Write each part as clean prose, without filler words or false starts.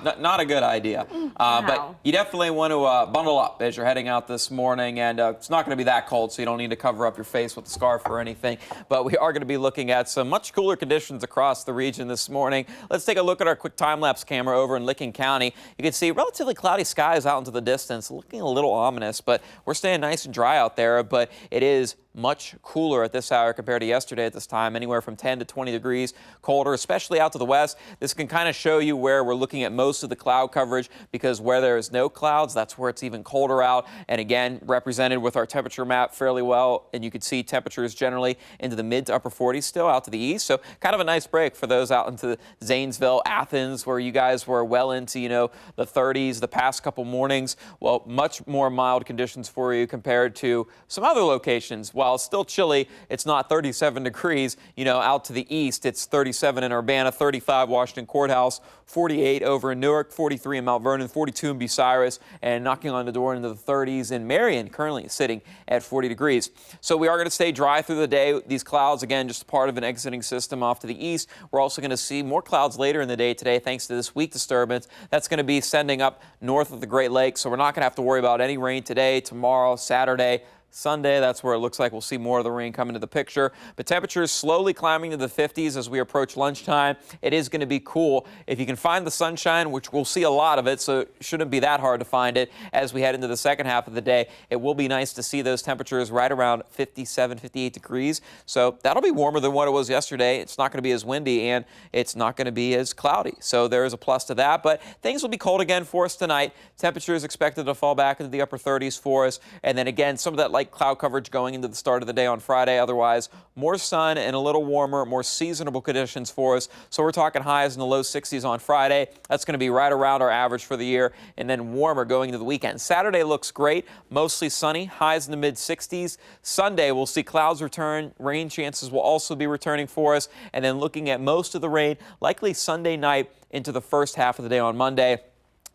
Not a good idea. But you definitely want to bundle up as you're heading out this morning. And it's not going to be that cold, so you don't need to cover up your face with a scarf or anything. But we are going to be looking at some much cooler conditions across the region this morning. Let's take a look at our quick time-lapse camera over in Licking County. You can see relatively cloudy skies out into the distance, looking a little ominous, but we're staying nice and dry out there. But it is much cooler at this hour compared to yesterday at this time, anywhere from 10 to 20 degrees colder, especially out to the west. This can kind of show you where we're looking at most of the cloud coverage, because where there is no clouds, that's where it's even colder out. And again, represented with our temperature map fairly well, and you can see temperatures generally into the mid to upper 40s still out to the east. So kind of a nice break for those out into Zanesville, Athens, where you guys were well into, the 30s the past couple mornings. Well, much more mild conditions for you compared to some other locations. While it's still chilly, it's not 37 degrees, out to the east. It's 37 in Urbana, 35 Washington Courthouse, 48 over in Newark, 43 in Mount Vernon, 42 in Bucyrus, and knocking on the door into the 30s in Marion, currently sitting at 40 degrees. So we are going to stay dry through the day. These clouds, again, just part of an exiting system off to the east. We're also going to see more clouds later in the day today, thanks to this weak disturbance. That's going to be sending up north of the Great Lakes, so we're not going to have to worry about any rain today, tomorrow, Saturday, Sunday. That's where it looks like we'll see more of the rain come into the picture. But temperatures slowly climbing to the 50s as we approach lunchtime. It is going to be cool. If you can find the sunshine, which we'll see a lot of it, so it shouldn't be that hard to find it as we head into the second half of the day. It will be nice to see those temperatures right around 57, 58 degrees. So that'll be warmer than what it was yesterday. It's not going to be as windy, and it's not going to be as cloudy. So there is a plus to that. But things will be cold again for us tonight. Temperatures expected to fall back into the upper 30s for us. And then again, some of that light cloud coverage going into the start of the day on Friday. Otherwise, more sun and a little warmer, more seasonable conditions for us. So we're talking highs in the low 60s on Friday. That's going to be right around our average for the year, and then warmer going into the weekend. Saturday looks great, mostly sunny, highs in the mid 60s. Sunday, we'll see clouds return. Rain chances will also be returning for us. And then looking at most of the rain, likely Sunday night into the first half of the day on Monday.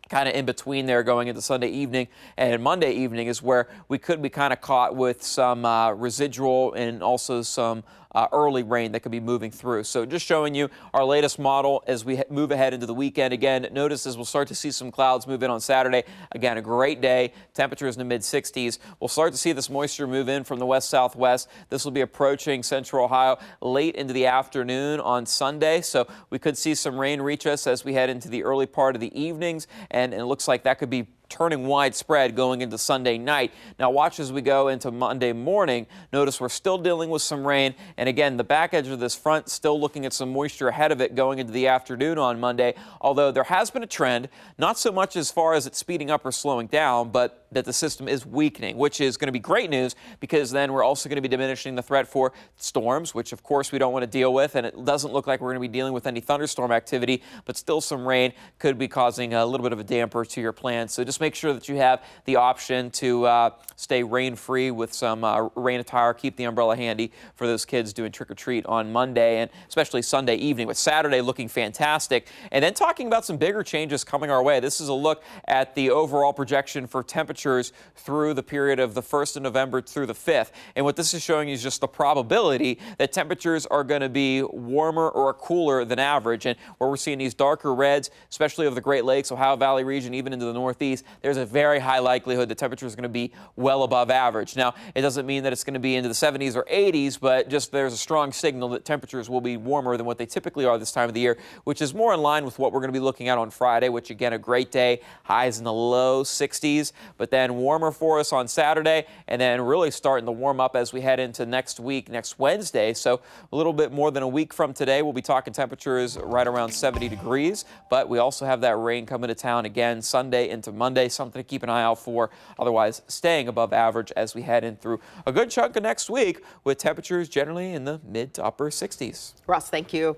Kind of in between there going into Sunday evening, and Monday evening is where we could be kind of caught with some residual and also some early rain that could be moving through. So just showing you our latest model as we move ahead into the weekend. Again, notice as we'll start to see some clouds move in on Saturday. Again, a great day. Temperatures in the mid 60s. We'll start to see this moisture move in from the west-southwest. This will be approaching central Ohio late into the afternoon on Sunday. So we could see some rain reach us as we head into the early part of the evenings. And it looks like that could be turning widespread going into Sunday night. Now watch as we go into Monday morning. Notice we're still dealing with some rain. And again, the back edge of this front still looking at some moisture ahead of it going into the afternoon on Monday. Although there has been a trend, not so much as far as it's speeding up or slowing down, but that the system is weakening, which is going to be great news, because then we're also going to be diminishing the threat for storms, which of course we don't want to deal with. And it doesn't look like we're going to be dealing with any thunderstorm activity, but still some rain could be causing a little bit of a damper to your plans. So just make sure that you have the option to stay rain-free with some rain attire. Keep the umbrella handy for those kids doing trick-or-treat on Monday, and especially Sunday evening, with Saturday looking fantastic. And then talking about some bigger changes coming our way. This is a look at the overall projection for temperatures through the period of the 1st of November through the 5th. And what this is showing you is just the probability that temperatures are going to be warmer or cooler than average. And where we're seeing these darker reds, especially over the Great Lakes, Ohio Valley region, even into the Northeast, there's a very high likelihood the temperature is going to be well above average. Now, it doesn't mean that it's going to be into the 70s or 80s, but just there's a strong signal that temperatures will be warmer than what they typically are this time of the year, which is more in line with what we're going to be looking at on Friday, which again, a great day, highs in the low 60s, but then warmer for us on Saturday, and then really starting to warm up as we head into next week, next Wednesday. So a little bit more than a week from today, we'll be talking temperatures right around 70 degrees, but we also have that rain coming to town again Sunday into Monday, something to keep an eye out for. Otherwise, staying above average as we head in through a good chunk of next week, with temperatures generally in the mid to upper 60s. Russ, thank you.